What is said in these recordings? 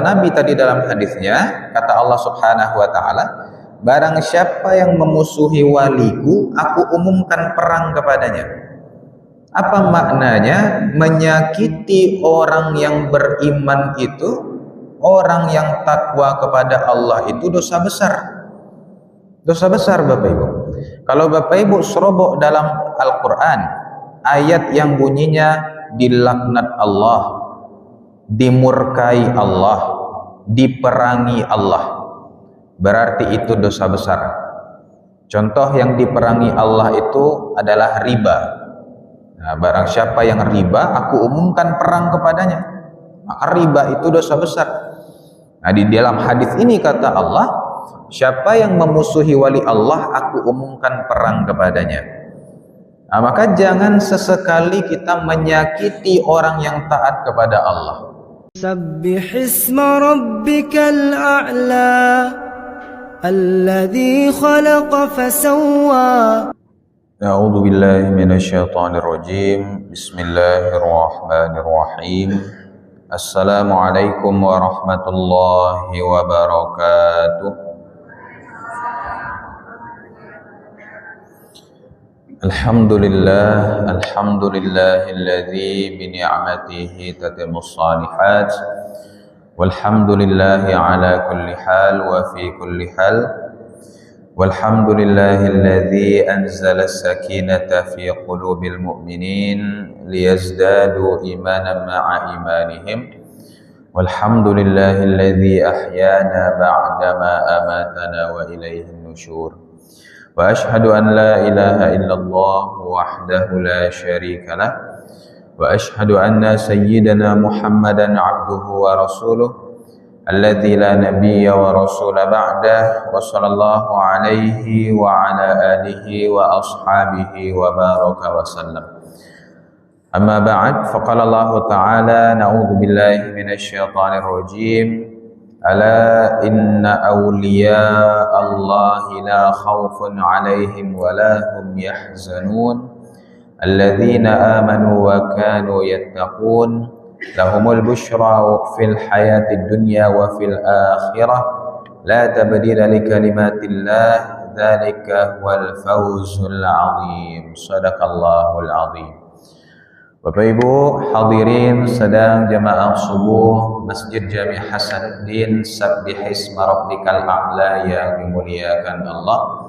Nabi tadi dalam hadisnya, kata Allah Subhanahu wa taala, barang siapa yang memusuhi waliku, aku umumkan perang kepadanya. Apa maknanya? Menyakiti orang yang beriman itu, orang yang takwa kepada Allah itu dosa besar. Dosa besar Bapak Ibu. Kalau Bapak Ibu serobok dalam Al-Quran, ayat yang bunyinya dilaknat Allah, dimurkai Allah, diperangi Allah, berarti itu dosa besar. Contoh yang diperangi Allah itu adalah riba. Nah, barang siapa yang riba, aku umumkan perang kepadanya. Maka riba itu dosa besar. Nah, di dalam hadis ini kata Allah, siapa yang memusuhi wali Allah, aku umumkan perang kepadanya. Nah, maka jangan sesekali kita menyakiti orang yang taat kepada Allah. سبح اسم ربك الأعلى الذي خلق فسوى. أعوذ بالله من الشيطان الرجيم. بسم الله الرحمن الرحيم. السلام عليكم ورحمة الله وبركاته. Alhamdulillah, alhamdulillahilladzi bini'matihi tatimmus shalihat, walhamdulillahi ala kulli hal wa fi kulli hal, walhamdulillahilladzi anzala as-sakinata fi qulubil mu'minin liyazdadu imanan ma'a imanihim, walhamdulillahilladzi ahyana ba'dama amatana wa ilaihin nusyur. Wa ashhadu an la ilaha illallah wahdahu la syarika lah, wa ashhadu anna sayyidana Muhammadan abduhu wa rasuluh alladzi la nabiyya wa rasula ba'dah, wa sallallahu alaihi wa ala alihi wa ashabihi wa baraka wa sallam. Amma ba'd, faqala Allah ta'ala, na'udzu billahi minasy syaithanir rajim. Ala inna awliya Allahi la khawfun alaihim wa la hum yahzanun alladzina amanu wa kanu yattaqun lahumul bushra fil hayatid dunya wa fil akhirah la tabdila li kalimatillah dzalika huwal fawzul azim. Shadaqallahul azim. Bapak Ibu hadirin sedang jamaah subuh Masjid Jami' Hasanuddin, Sabbihisma Rabbikal A'la yang dimuliakan Allah.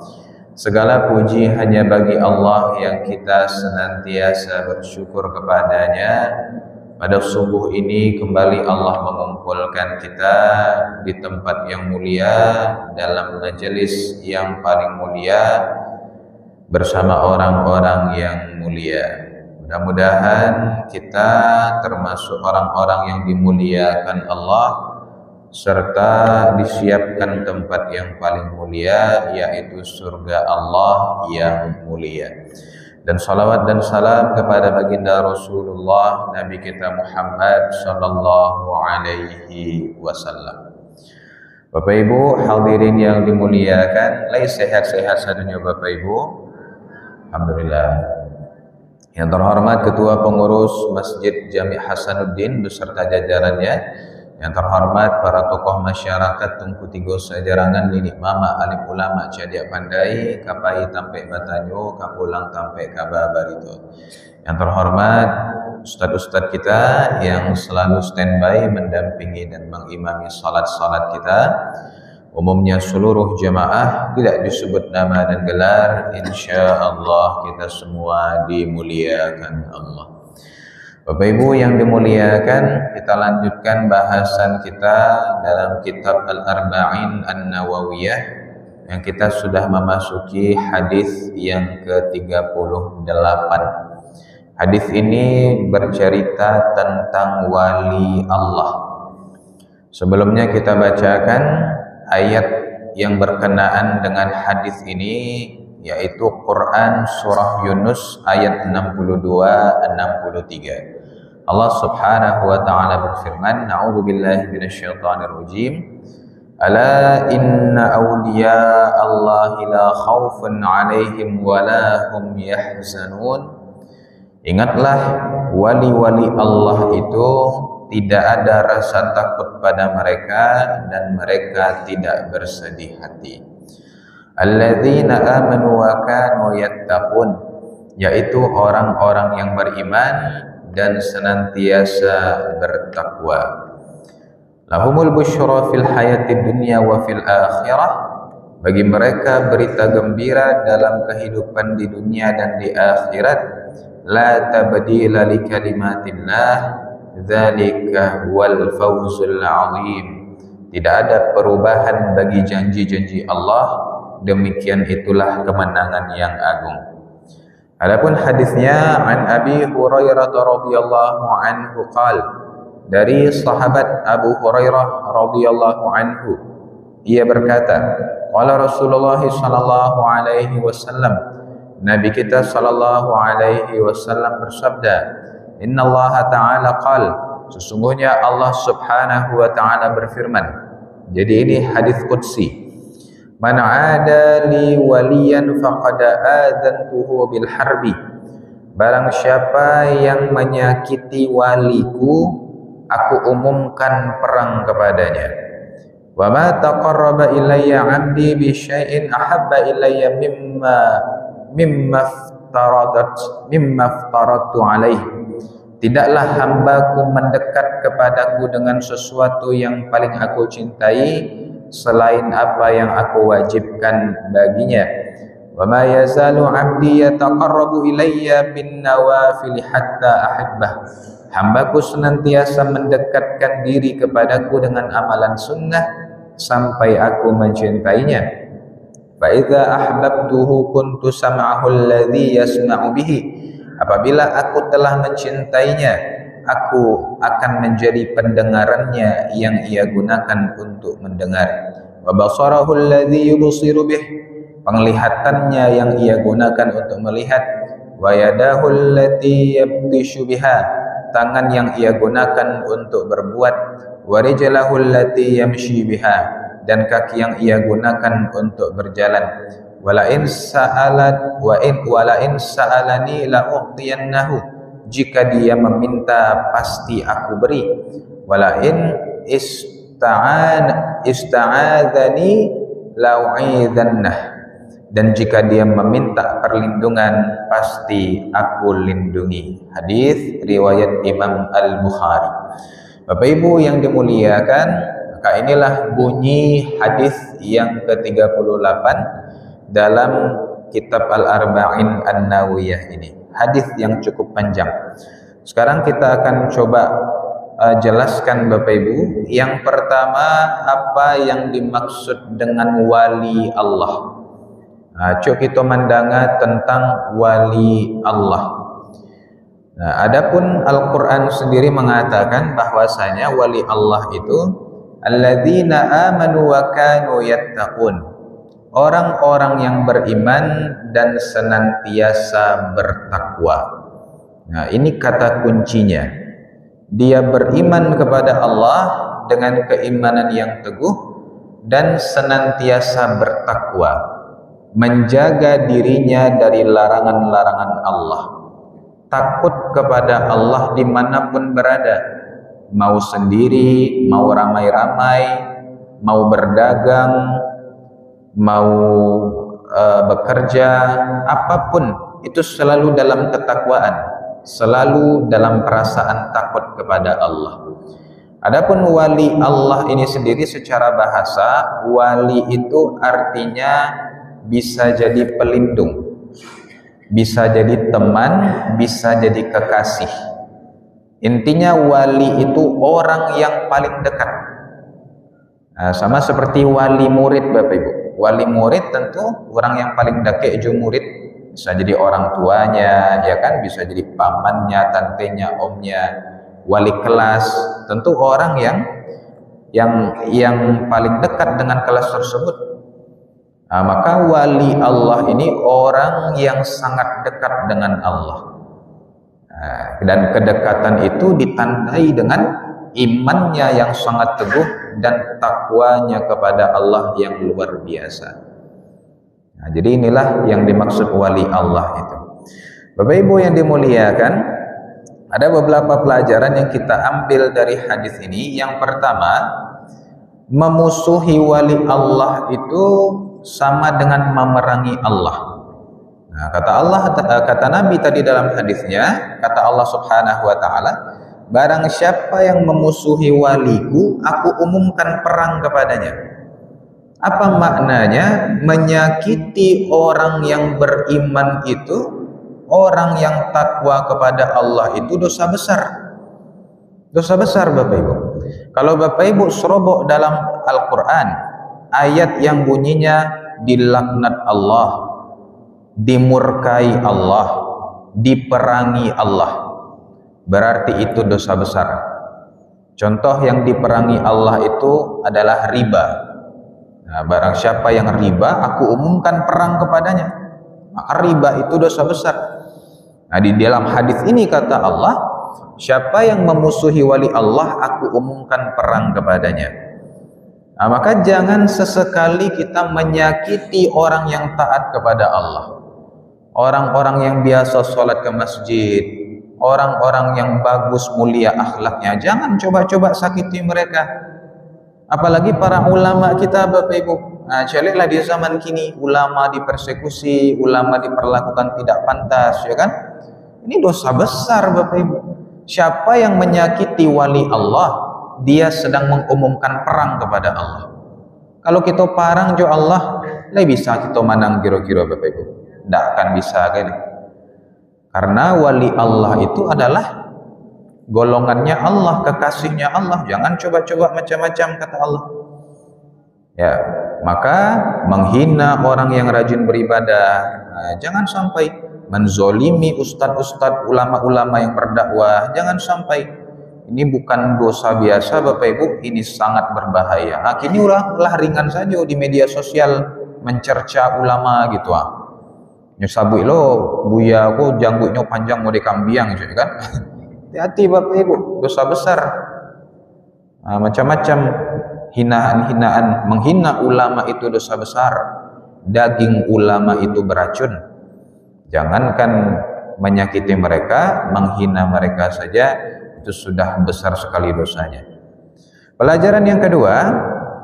Segala puji hanya bagi Allah yang kita senantiasa bersyukur kepadanya. Pada subuh ini kembali Allah mengumpulkan kita di tempat yang mulia, dalam majelis yang paling mulia, bersama orang-orang yang mulia. Mudah-mudahan kita termasuk orang-orang yang dimuliakan Allah, serta disiapkan tempat yang paling mulia, yaitu surga Allah yang mulia. Dan salawat dan salam kepada baginda Rasulullah Nabi kita Muhammad sallallahu alaihi wasallam. Bapak Ibu hadirin yang dimuliakan, lagi sehat-sehat sadunya Bapak Ibu. Alhamdulillah. Yang terhormat Ketua Pengurus Masjid Jami' Hasanuddin beserta jajarannya, yang terhormat para tokoh masyarakat Tungku Tigo Sajarangan, Linik Mama, Alim Ulama, Cadia Pandai, Kapai Tampe Batanyo, Kapulang Tampe Kaba Barito. Yang terhormat ustadz-ustadz kita yang selalu standby mendampingi dan mengimami salat-salat kita. Umumnya seluruh jamaah, tidak disebut nama dan gelar, insya Allah kita semua dimuliakan Allah. Bapak Ibu yang dimuliakan, kita lanjutkan bahasan kita dalam kitab Al-Arba'in An-Nawawiyah, yang kita sudah memasuki hadis yang ke-38. Hadis ini bercerita tentang wali Allah. Sebelumnya kita bacakan ayat yang berkenaan dengan hadis ini, yaitu Quran surah Yunus ayat 62-63. Allah Subhanahu wa taala berfirman, A'udzubillahi minasyaitonir rajim. Ala inna awliya Allahi la khaufun 'alaihim wa la hum yahzanun. Ingatlah wali-wali Allah itu tidak ada rasa takut pada mereka dan mereka tidak bersedih hati. Alladzina amanu wa kanu yattaqun, yaitu orang-orang yang beriman dan senantiasa bertakwa. Lahumul busyra fil hayatid dunya wa fil akhirah, bagi mereka berita gembira dalam kehidupan di dunia dan di akhirat. La tabdila li kalimatillah, dzalika wal fawzul azim. Tidak ada perubahan bagi janji-janji Allah, demikian itulah kemenangan yang agung. Adapun hadisnya, an Abi Hurairah radhiyallahu anhu qala, dari sahabat Abu Hurairah radhiyallahu anhu, ia berkata, qala Rasulullah sallallahu alaihi wasallam, Nabi kita sallallahu alaihi wasallam bersabda, innallaha ta'ala qala, sesungguhnya Allah subhanahu wa ta'ala berfirman. Jadi ini hadis qudsi. Man 'ada li waliyan faqad adzantuhu bil harbi, barang siapa yang menyakiti waliku, aku umumkan perang kepadanya. Wa ma taqarraba ilayya 'abdi bi syai'in ahabba ilayya mimma aftaratu alaihi. Tidaklah hambaku mendekat kepadaku dengan sesuatu yang paling aku cintai selain apa yang aku wajibkan baginya. Wa ma yazalu 'abdi yataqarrabu ilayya bin nawafil hatta ahibbah. Hambaku senantiasa mendekatkan diri kepadaku dengan amalan sunnah sampai aku mencintainya. Fa idza ahbabtuhu kuntu sam'ahu alladhi yasma'u bihi. Apabila aku telah mencintainya, aku akan menjadi pendengarannya yang ia gunakan untuk mendengar. Wa basarahu alladhi yubsiru bih. Penglihatannya yang ia gunakan untuk melihat. Wa yadahu allati yabtishu biha. Tangan yang ia gunakan untuk berbuat. Wa rijlahu allati yamshi biha, dan kaki yang ia gunakan untuk berjalan. Wala in sa'alani la u'tiyannahu, jika dia meminta pasti aku beri. Wala in ista'adzani la u'idhannah, dan jika dia meminta perlindungan pasti aku lindungi. Hadis riwayat Imam Al-Bukhari. Bapak Ibu yang dimuliakan, maka inilah bunyi hadis yang ke-38 dalam kitab Al-Arba'in An-Nawawiyah ini. Hadis yang cukup panjang. Sekarang kita akan coba jelaskan Bapak Ibu. Yang pertama, apa yang dimaksud dengan wali Allah. Cuk kita mandanga tentang wali Allah. Nah, adapun Al-Quran sendiri mengatakan bahwasanya wali Allah itu alladzina amanu wa kanu yattaqun, orang-orang yang beriman dan senantiasa bertakwa. Nah, ini kata kuncinya. Dia beriman kepada Allah dengan keimanan yang teguh dan senantiasa bertakwa, menjaga dirinya dari larangan-larangan Allah, takut kepada Allah dimanapun berada, mau sendiri, mau ramai-ramai, mau berdagang, mau bekerja, apapun itu selalu dalam ketakwaan, selalu dalam perasaan takut kepada Allah. Adapun wali Allah ini sendiri secara bahasa, wali itu artinya bisa jadi pelindung, bisa jadi teman, bisa jadi kekasih. Intinya wali itu orang yang paling dekat. Nah, sama seperti wali murid Bapak Ibu. Wali murid tentu orang yang paling dekat ju murid. Bisa jadi orang tuanya, ya kan, bisa jadi pamannya, tantenya, omnya. Wali kelas tentu orang yang paling dekat dengan kelas tersebut. Nah, maka wali Allah ini orang yang sangat dekat dengan Allah. Nah, dan kedekatan itu ditandai dengan imannya yang sangat teguh dan takwanya kepada Allah yang luar biasa. Nah, jadi inilah yang dimaksud wali Allah itu. Bapak Ibu yang dimuliakan, Ada beberapa pelajaran yang kita ambil dari hadis ini. Yang pertama, memusuhi wali Allah itu sama dengan memerangi Allah. Nah, kata Nabi tadi dalam hadisnya, kata Allah Subhanahu wa taala, barang siapa yang memusuhi waliku, aku umumkan perang kepadanya. Apa maknanya? Menyakiti orang yang beriman itu, orang yang takwa kepada Allah itu dosa besar. Dosa besar Bapak Ibu. Kalau Bapak Ibu serobok dalam Al-Quran, ayat yang bunyinya dilaknat Allah, dimurkai Allah, diperangi Allah, berarti itu dosa besar. Contoh yang diperangi Allah itu adalah riba. Nah, barang siapa yang riba, aku umumkan perang kepadanya. Maka riba itu dosa besar. Nah, di dalam hadis ini kata Allah, siapa yang memusuhi wali Allah, aku umumkan perang kepadanya. Nah, maka jangan sesekali kita menyakiti orang yang taat kepada Allah. Orang-orang yang biasa sholat ke masjid, orang-orang yang bagus mulia akhlaknya, jangan coba-coba sakiti mereka. Apalagi para ulama kita Bapak Ibu. Nah, celeklah di zaman kini ulama dipersekusi, ulama diperlakukan tidak pantas, ya kan? Ini dosa besar Bapak Ibu. Siapa yang menyakiti wali Allah, dia sedang mengumumkan perang kepada Allah. Kalau kita parang jo Allah, lebih bisa kita menang kira-kira Bapak Ibu. Tidak akan bisa kan? Karena wali Allah itu adalah golongannya Allah, kekasihnya Allah. Jangan coba-coba macam-macam kata Allah. Ya, maka menghina orang yang rajin beribadah. Nah, jangan sampai menzolimi ustadz-ustadz, ulama-ulama yang berdakwah. Jangan sampai. Ini bukan dosa biasa Bapak Ibu, ini sangat berbahaya. Nah, kini ulah ringan saja di media sosial mencerca ulama gitu ah. Nyusabui lo, buya aku janggutnya panjang mau dikambiang gitu kan. Hati-hati Bapak Ibu, dosa besar. Nah, macam-macam hinaan-hinaan, menghina ulama itu dosa besar. Daging ulama itu beracun. Jangankan menyakiti mereka, menghina mereka saja itu sudah besar sekali dosanya. Pelajaran yang kedua,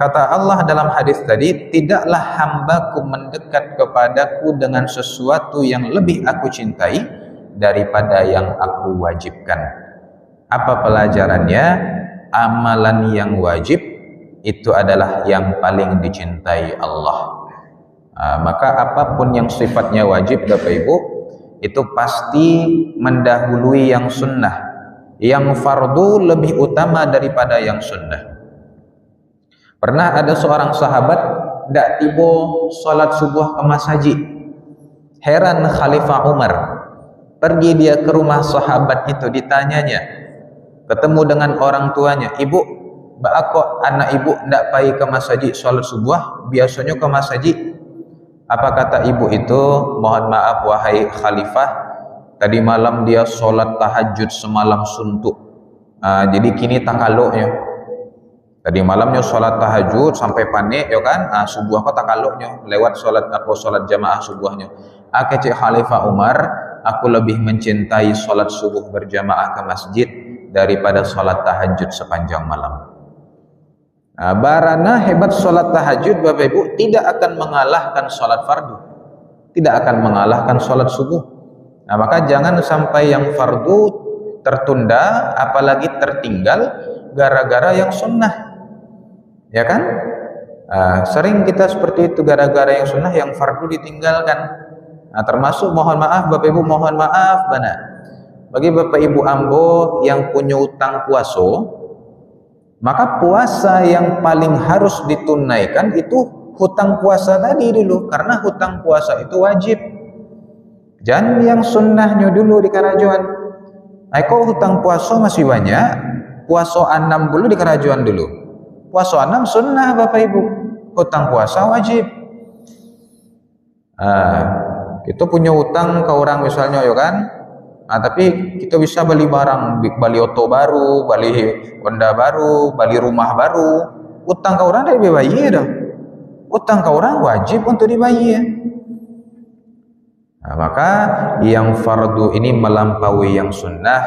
kata Allah dalam hadis tadi, tidaklah hambaku mendekat kepadaku dengan sesuatu yang lebih aku cintai daripada yang aku wajibkan. Apa pelajarannya? Amalan yang wajib itu adalah yang paling dicintai Allah. Nah, maka apapun yang sifatnya wajib Bapak Ibu, itu pasti mendahului yang sunnah. Yang fardu lebih utama daripada yang sunnah. Pernah ada seorang sahabat tidak tiba sholat subuh ke masjid. Heran Khalifah Umar. Pergi dia ke rumah sahabat itu, ditanyanya. Ketemu dengan orang tuanya. Ibu, kok anak ibu tidak pergi ke masjid sholat subuh? Biasanya ke masjid. Apa kata ibu itu? Mohon maaf wahai Khalifah, tadi malam dia sholat tahajud semalam suntuk. Jadi kini tak kaloknya. Tadi malamnya sholat tahajud sampai panik, ya kan? Subuh apa tak kaloknya? Lewat sholat jamaah subuhnya. Kecik Khalifah Umar, aku lebih mencintai sholat subuh berjamaah ke masjid daripada sholat tahajud sepanjang malam. Barana hebat sholat tahajud Bapak Ibu tidak akan mengalahkan sholat fardu, tidak akan mengalahkan sholat subuh. Nah, maka jangan sampai yang fardu tertunda, apalagi tertinggal gara-gara yang sunnah. Ya kan? Sering kita seperti itu, gara-gara yang sunnah, yang fardu ditinggalkan. Nah, termasuk mohon maaf Bapak Ibu, mohon maaf bana. Bagi Bapak Ibu ambo yang punya utang puasa, maka puasa yang paling harus ditunaikan itu hutang puasa tadi dulu, karena hutang puasa itu wajib. Jangan yang sunnahnya dulu di kerajuan. Kalau hutang puasa masih banyak, puasa 6 dulu di kerajuan dulu. Puasa 6 sunnah Bapak Ibu, hutang puasa wajib. Kita punya hutang ke orang misalnya, ya kan? Tapi kita bisa beli barang, beli oto baru, beli Honda baru, beli rumah baru. Hutang ke orang lebih baik dah. Hutang ke orang wajib untuk dibayar. Nah, maka yang fardu ini melampaui yang sunnah,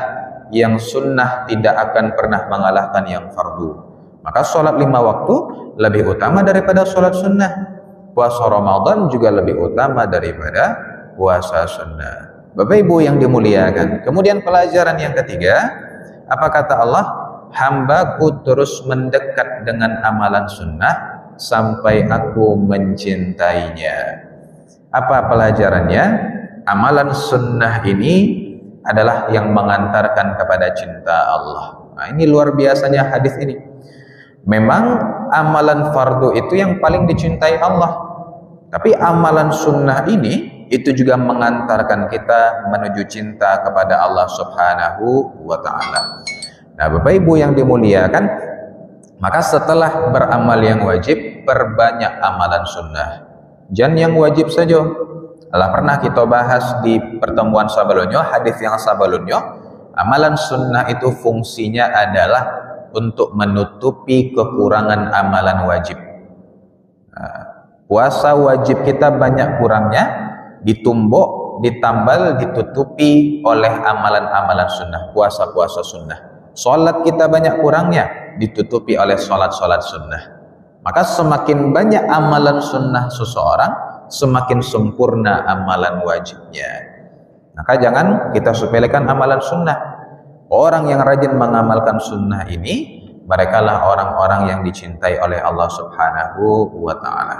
yang sunnah tidak akan pernah mengalahkan yang fardu. Maka sholat 5 waktu lebih utama daripada sholat sunnah. Puasa Ramadan juga lebih utama daripada puasa sunnah. Bapak Ibu yang dimuliakan. Kemudian pelajaran yang ketiga, apa kata Allah? Hambaku terus mendekat dengan amalan sunnah sampai aku mencintainya. Apa pelajarannya? Amalan sunnah ini adalah yang mengantarkan kepada cinta Allah. Nah, ini luar biasanya hadis ini. Memang amalan fardu itu yang paling dicintai Allah. Tapi amalan sunnah ini itu juga mengantarkan kita menuju cinta kepada Allah Subhanahu wa ta'ala. Nah, Bapak Ibu yang dimuliakan, maka setelah beramal yang wajib, perbanyak amalan sunnah. Jangan yang wajib saja. Telah pernah kita bahas di pertemuan sebelumnya, hadis yang sebelumnya, amalan sunnah itu fungsinya adalah untuk menutupi kekurangan amalan wajib. Nah, puasa wajib kita banyak kurangnya, ditumbuk, ditambal, ditutupi oleh amalan-amalan sunnah, puasa-puasa sunnah. Salat kita banyak kurangnya, ditutupi oleh salat-salat sunnah. Maka semakin banyak amalan sunnah seseorang, semakin sempurna amalan wajibnya. Maka jangan kita sepelekan amalan sunnah. Orang yang rajin mengamalkan sunnah ini, merekalah orang-orang yang dicintai oleh Allah Subhanahu wa ta'ala.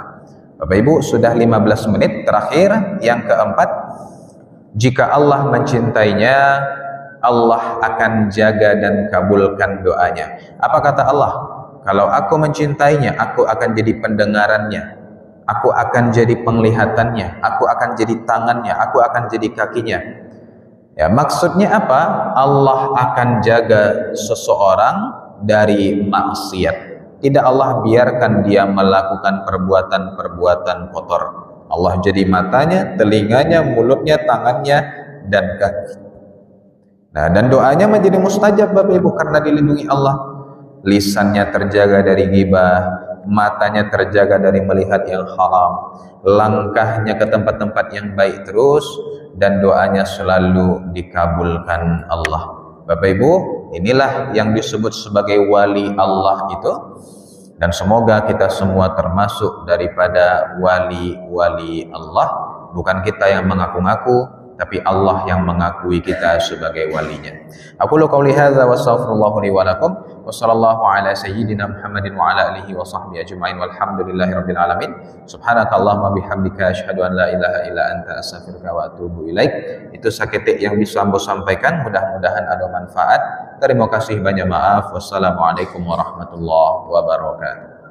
Bapak Ibu, sudah 15 menit terakhir. Yang keempat, jika Allah mencintainya, Allah akan jaga dan kabulkan doanya. Apa kata Allah? Kalau aku mencintainya, aku akan jadi pendengarannya, aku akan jadi penglihatannya, aku akan jadi tangannya, aku akan jadi kakinya. Ya, maksudnya apa? Allah akan jaga seseorang dari maksiat. Tidak Allah biarkan dia melakukan perbuatan-perbuatan kotor. Allah jadi matanya, telinganya, mulutnya, tangannya, dan kaki. Nah, dan doanya menjadi mustajab Bapak Ibu karena dilindungi Allah. Lisannya terjaga dari ghibah, matanya terjaga dari melihat yang haram, langkahnya ke tempat-tempat yang baik terus, dan doanya selalu dikabulkan Allah. Bapak Ibu, inilah yang disebut sebagai wali Allah itu, dan semoga kita semua termasuk daripada wali-wali Allah. Bukan kita yang mengaku-ngaku, tapi Allah yang mengakui kita sebagai walinya. Aku qauli hadza wa astaghfirullah li wa lakum wa sallallahu ala sayyidina Muhammadin wa ala alihi wa sahbihi ajma'in walhamdulillahirabbil alamin. Subhanakallahumma bihamdika asyhadu an la ilaha illa anta astaghfiruka wa atubu ilaik. Itu saketik yang bisa ambo sampaikan, mudah-mudahan ada manfaat. Terima kasih, banyak maaf. Wassalamualaikum warahmatullahi wabarakatuh.